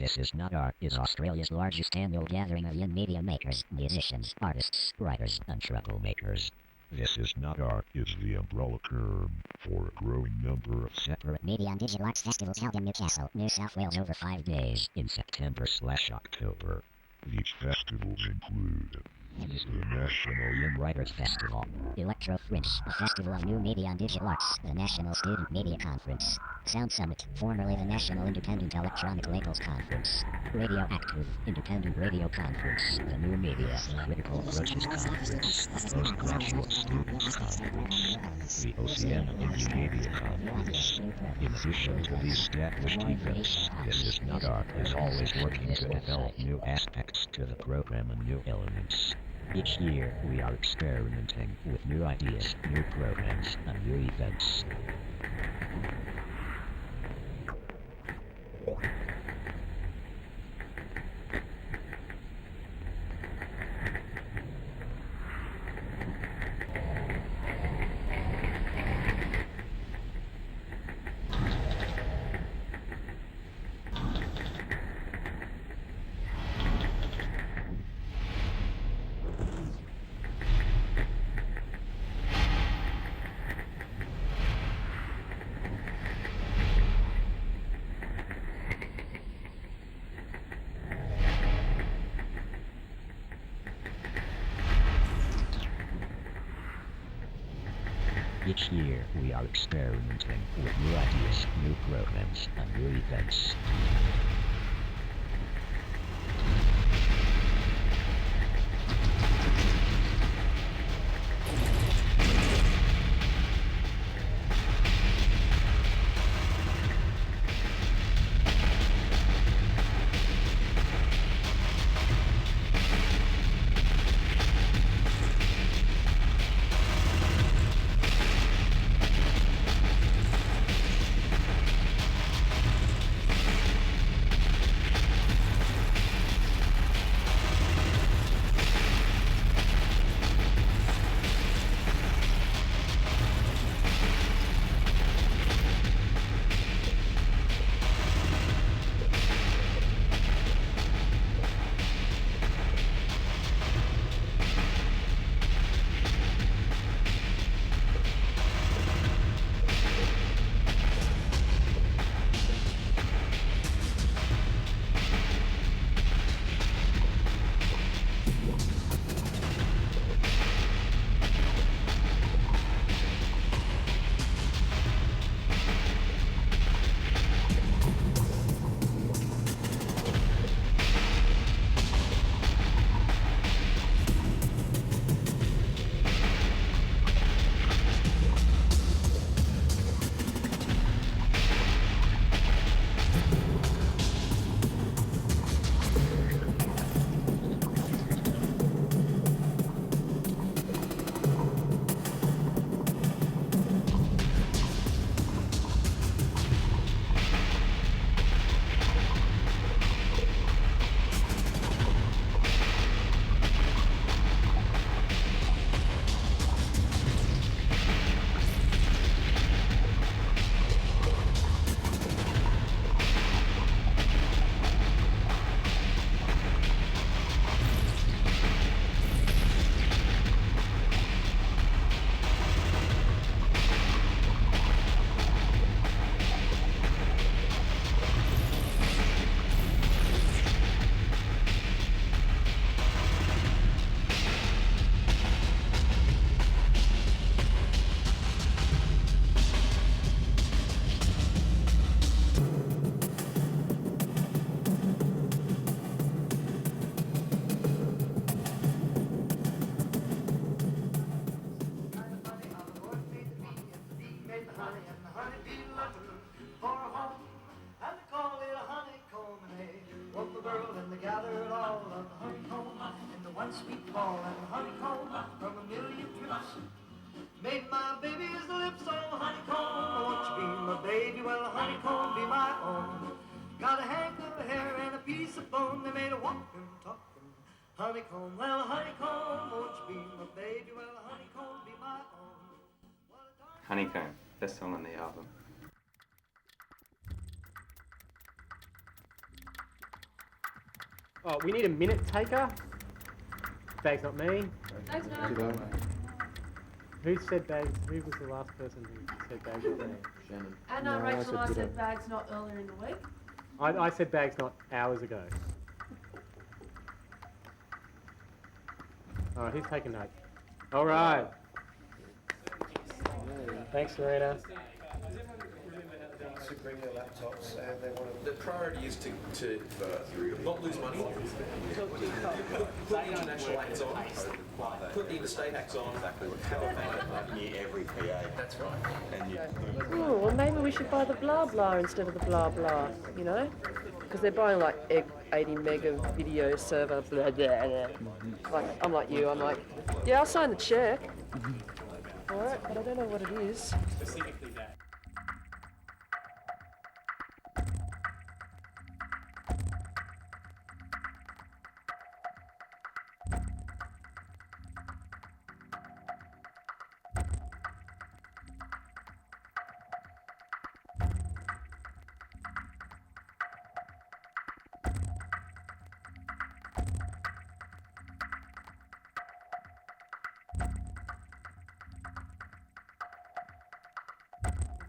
This Is Not Art is Australia's largest annual gathering of young media makers, musicians, artists, writers, and troublemakers. This Is Not Art is the umbrella term for a growing number of Separate media and digital arts festivals held in Newcastle, New South Wales over 5 days in September/October. These festivals include the National Young Writers Festival, Electro Fringe, a festival of new media and digital arts, the National Student Media Conference, Sound Summit, formerly the National Independent Electronic Labels Conference, Radioactive, Independent Radio Conference, the New Media Critical Approaches Conference, Postgraduate Students Conference, the Oceania Indie Media Conference. In addition to these established events, This Is Not Art is always working to develop new aspects to the program and new elements. Each year, we are experimenting with new ideas, new programs, and new events. Each year, we are experimenting with new ideas, new programs, and new events. Sweet ball and honeycomb from a million trips. Made my baby's lips all honeycomb. Won't you be my baby? Well, honeycomb be my own. Got a hank of hair and a piece of bone. They made a walking, talking honeycomb. Well, honeycomb, won't you be my baby? Well, honeycomb be my own. Honeycomb, best song on the album. Oh, we need a minute taker. Bag's not me. Thanks, no. Who said bags? Who was the last person who said bags not me? Shannon. And No, I Rachel said and I ditto. said bags not earlier in the week. I said bags not hours ago. Alright, who's taking note? Alright. Thanks, Serena. To bring their laptops and they want to. The priority is to not lose money. Put international acts on. Put the interstate acts on. Have a backup near every PA. That's right. And you. Oh, well, maybe we should buy the blah blah instead of the blah blah, you know? Because they're buying like 80 mega video server, blah, blah, blah. Like, I'm like you, I'm like, yeah, I'll sign the check. Alright, but I don't know what it is. Specifically that.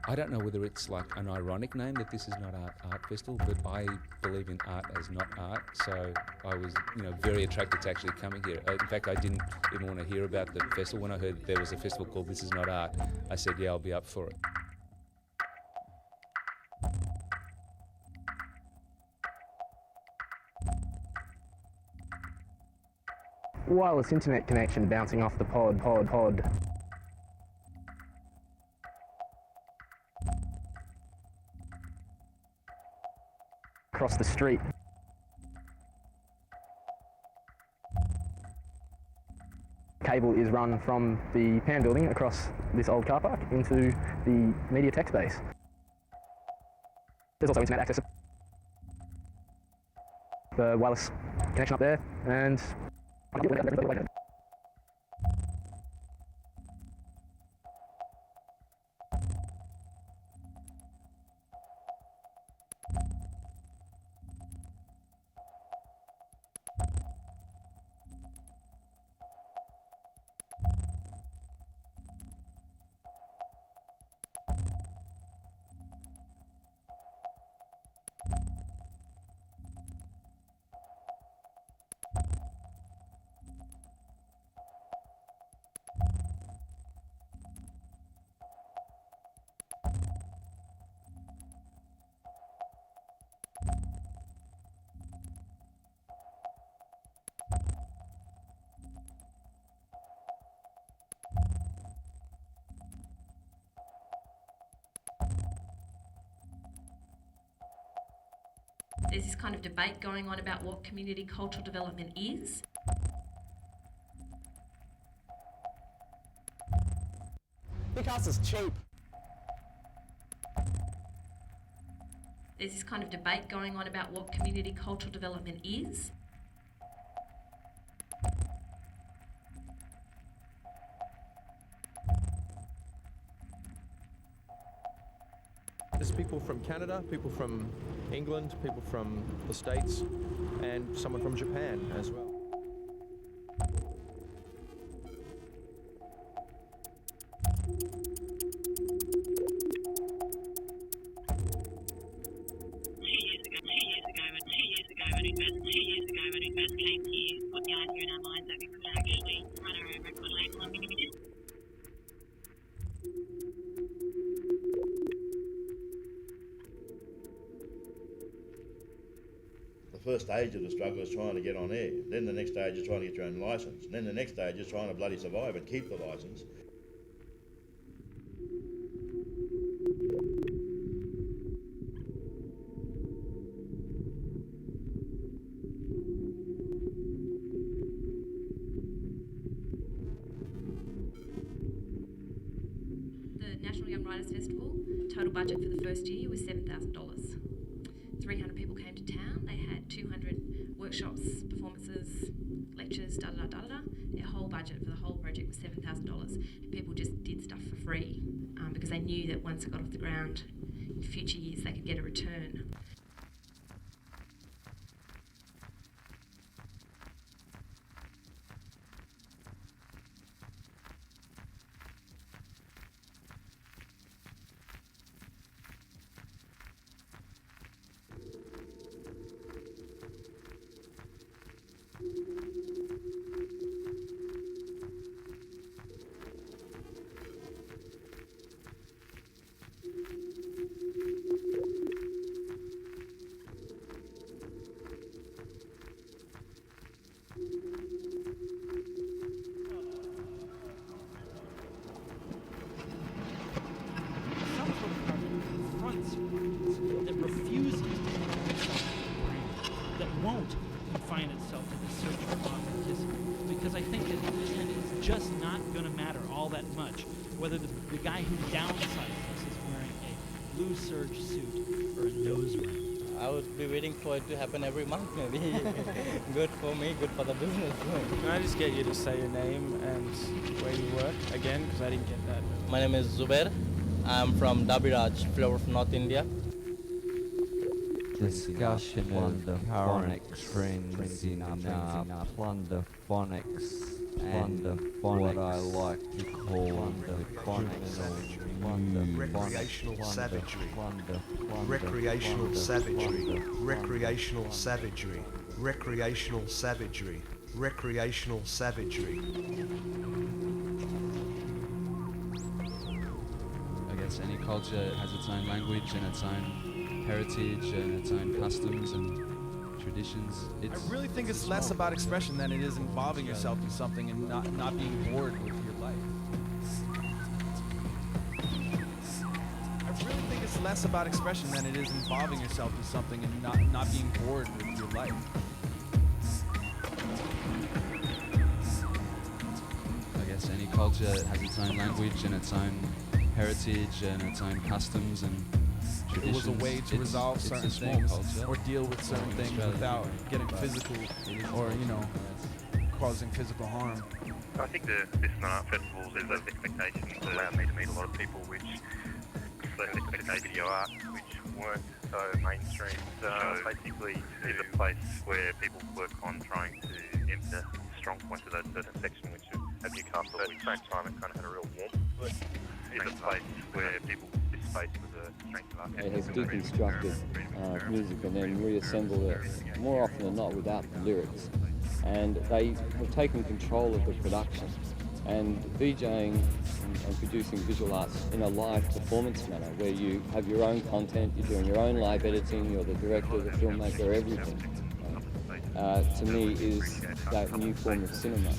I don't know whether it's like an ironic name that this is not art festival, but I believe in art as not art, so I was, very attracted to actually coming here. In fact, I didn't even want to hear about the festival. When I heard there was a festival called This Is Not Art, I said, yeah, I'll be up for it. Wireless internet connection bouncing off the pod. Across the street. Cable is run from the PAN building across this old car park into the media tech space. There's also internet access. The wireless connection up there, and There's this kind of debate going on about what community cultural development is. Because it's cheap. There's this kind of debate going on about what community cultural development is. There's people from Canada, people from England, people from the States, and someone from Japan as well. The first stage of the struggle is trying to get on air. Then the next stage is trying to get your own licence. And then the next stage is trying to bloody survive and keep the licence. The National Young Writers Festival total budget for the first year was $7,000. 300 people came to town. They had 200 workshops, performances, lectures, da-da-da-da-da. Their whole budget for the whole project was $7,000. And people just did stuff for free because they knew that once it got off the ground, in future years they could get a return. because I think that in the end it's just not going to matter all that much whether the guy who downsized us is wearing a blue serge suit or a nose ring. I would be waiting for it to happen every month, maybe. Good for me, good for the business. Can I just get you to say your name and where you work again, because I didn't get that. My name is Zubair. I'm from Dabiraj, floor of North India. Discussion of the phonics trends in plunderphonics and what I like to call the recreational savagery, recreational savagery, recreational savagery, recreational savagery, recreational savagery. I guess any culture has its own language and its own heritage and its own customs and traditions. I really think it's less about expression than it is involving yourself in something and not being bored with your life. I really think it's less about expression than it is involving yourself in something and not being bored with your life. I guess any culture has its own language and its own heritage and its own customs and It was a way to resolve certain things or deal with certain things without getting physical or, causing physical harm. I think the Fistman Art Festivals is those expectations that allowed me to meet a lot of people which expected video art which weren't so mainstream. So basically it's a place where people work on trying to enter strong points of that certain section which at Newcastle at the same time it kind of had a real warmth. But it's a place where people space with the strength of art. It has deconstructed music and then reassembled it more often than not without the lyrics. And they have taken control of the production and DJing and producing visual arts in a live performance manner where you have your own content, you're doing your own live editing, you're the director, the filmmaker, everything. To me is that new form of cinema.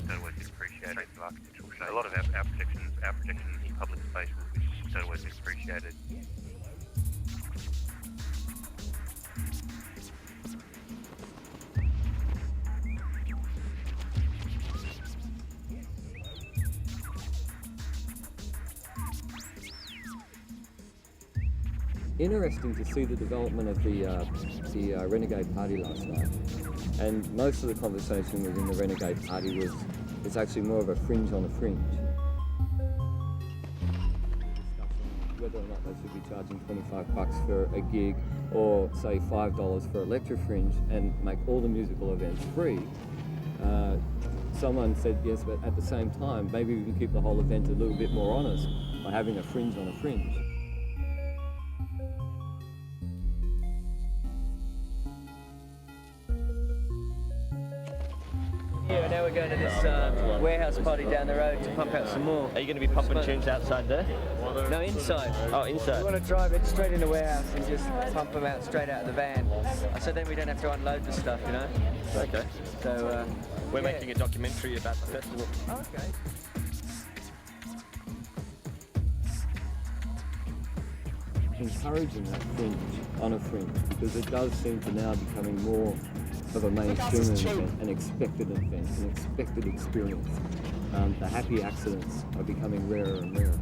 A lot of our projections in public spaces which don't always appreciated. Interesting to see the development of the Renegade Party last night, and most of the conversation within the Renegade Party was it's actually more of a fringe on a fringe. Whether or not they should be charging $25 for a gig or say $5 for Electro Fringe and make all the musical events free. Someone said yes, but at the same time maybe we can keep the whole event a little bit more honest by having a fringe on a fringe. Yeah, now we're going to this warehouse party down the road to pump out some more. Are you going to be pumping tunes outside there? No, inside. Oh, inside. We want to drive it straight in the warehouse and just pump them out straight out of the van. So then we don't have to unload the stuff, you know? Okay. So, we're making a documentary about the festival. Okay. Encouraging that fringe on a fringe because it does seem to now becoming more of a mainstream event, an expected event, an expected experience. The happy accidents are becoming rarer and rarer.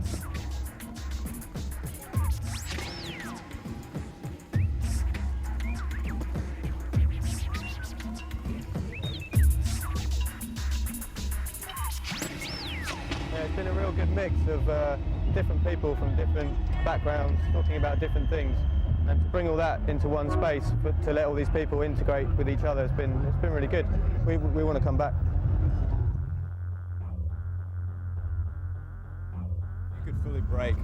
It's been a real good mix of different people from different backgrounds talking about different things, and to bring all that into one space to let all these people integrate with each other, it's been really good. We want to come back. You could fully break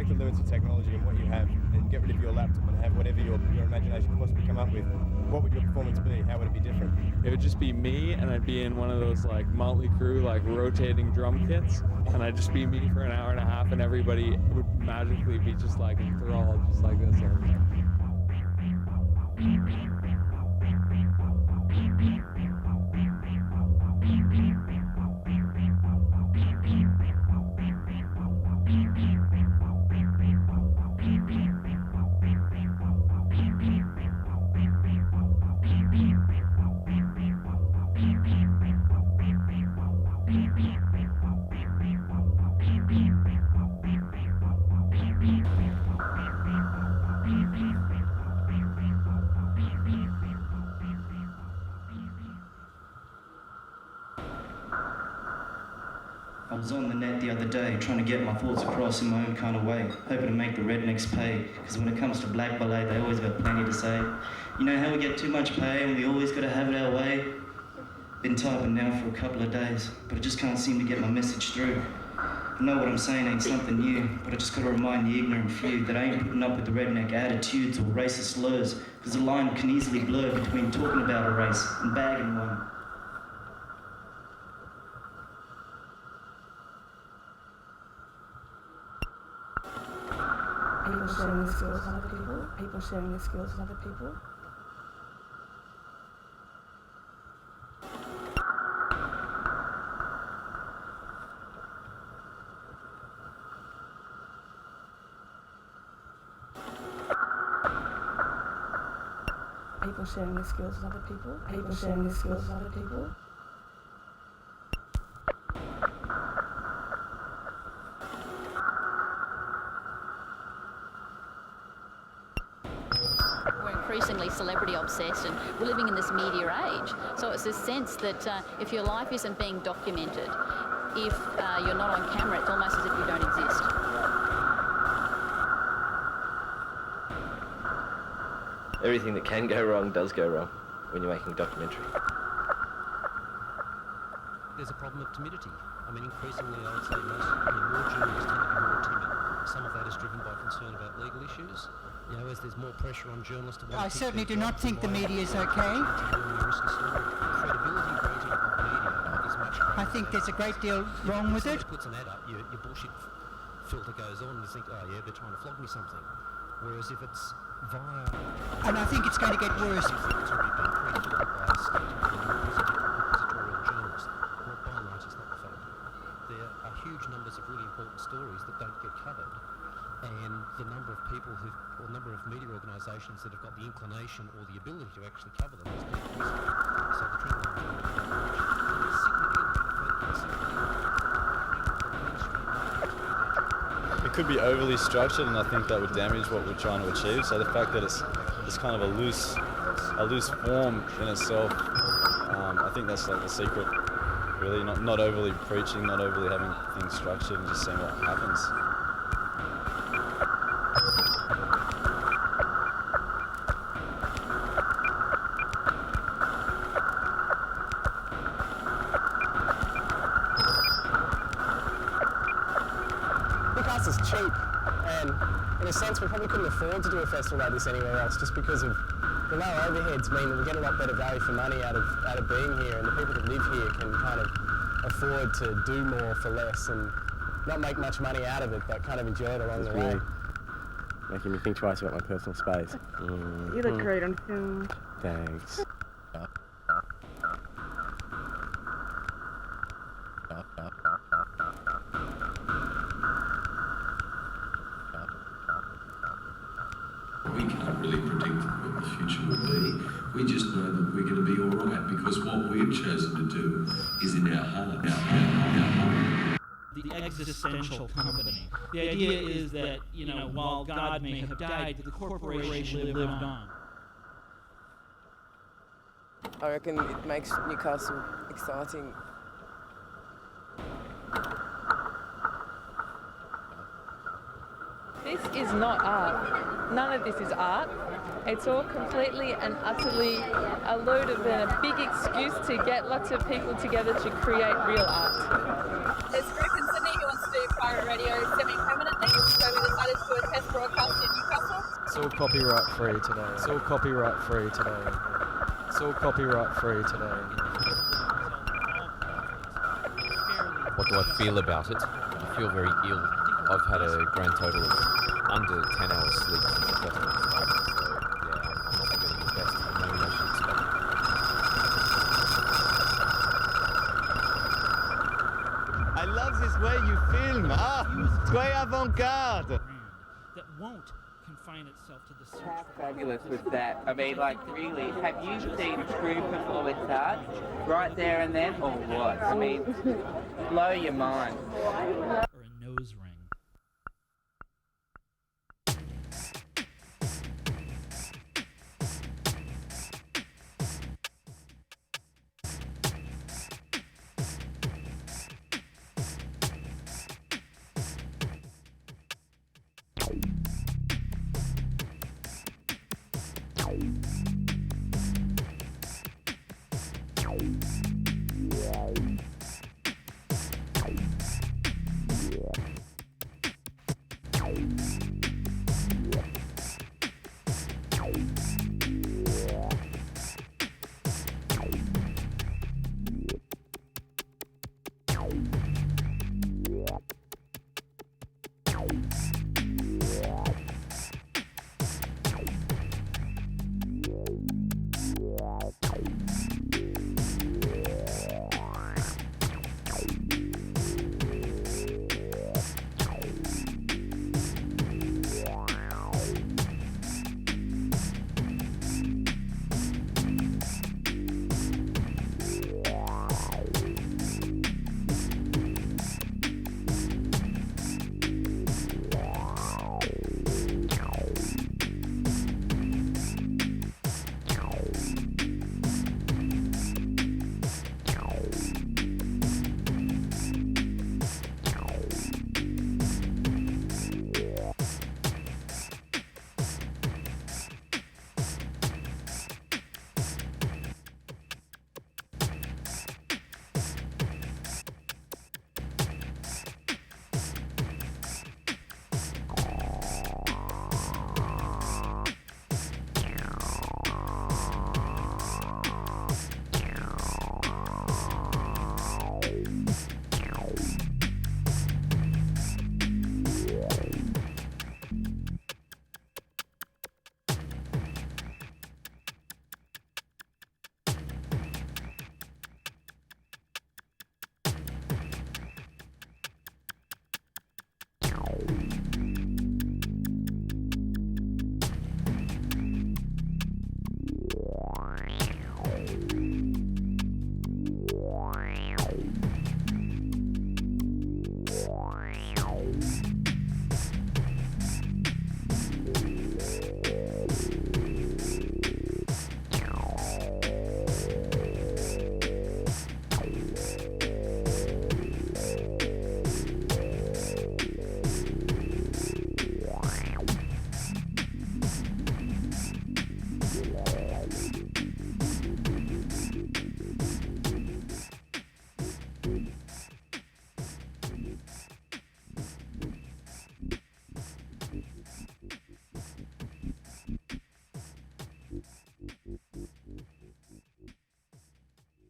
the limits of technology and what you have and get rid of your laptop and have whatever your imagination could possibly come up with. What would your performance be? How would it be different? It would just be me, and I'd be in one of those like Motley Crue like rotating drum kits, and I'd just be me for an hour and a half, and everybody would magically be just like enthralled, just like this all the time. I was on the net the other day trying to get my thoughts across in my own kind of way, hoping to make the rednecks pay, because when it comes to black ballet, they always got plenty to say. You know how we get too much pay and we always got to have it our way? Been typing now for a couple of days, but I just can't seem to get my message through. I know what I'm saying ain't something new, but I just got to remind the ignorant few that I ain't putting up with the redneck attitudes or racist slurs, because the line can easily blur between talking about a race and bagging one. People sharing their skills with other people. People sharing their skills with other people. People sharing their skills with other people. People sharing their skills with other people. We're increasingly celebrity obsessed and we're living in this media age. So it's this sense that if your life isn't being documented, if you're not on camera, it's almost as if you don't exist. Everything that can go wrong does go wrong when you're making a documentary. There's a problem of timidity. I mean, increasingly, I would say more journalists tend to be more timid. Some of that is driven by concern about legal issues. You know, as there's more pressure on journalists to want I certainly do not think the media is okay. I think there's a great deal wrong with it. Puts an ad up, your bullshit filter goes on, and you think, oh yeah, they're trying to flog me something. Whereas if it's via... And I think it's going to get worse. There are huge numbers of really important stories that don't get covered, and the number of people or number of media organisations that have got the inclination or the ability to actually cover them is decreasing. So the trend it could be overly structured, and I think that would damage what we're trying to achieve. So the fact that it's kind of a loose form in itself, I think that's like the secret. Really, not overly preaching, not overly having things structured, and just seeing what happens. Newcastle is cheap, and in a sense we probably couldn't afford to do a festival like this anywhere else, just because of the low overheads mean that we get a lot better value for money out of being here, and the people that live here can kind of afford to do more for less and not make much money out of it, but kind of enjoy it along the way. Really making me think twice about my personal space. You look great on film. Thanks. We can't really predict what the future will be. We just know that we're going to be all right because what we've chosen to do is in our heart. Our heart. The existential company. The idea is that, while God may have died, the corporation lived on. I reckon it makes Newcastle exciting. This is not art. None of this is art. It's all completely and utterly a load of a big excuse to get lots of people together to create real art. There's a group in Sydney who wants to do private radio semi-permanently, so we decided to do a test broadcast in Newcastle. It's all copyright free today. It's all copyright free today. It's all copyright free today. What do I feel about it? I feel very ill. I've had a grand total of under 10 hours sleep since the festival started, so yeah, I'm not feeling the best. I know I should expect. I love this way you film. It's quite avant-garde. That won't confine itself to the search. How fabulous was that? I mean, like, really, have you seen true performance art right there and then, or what? I mean, blow your mind.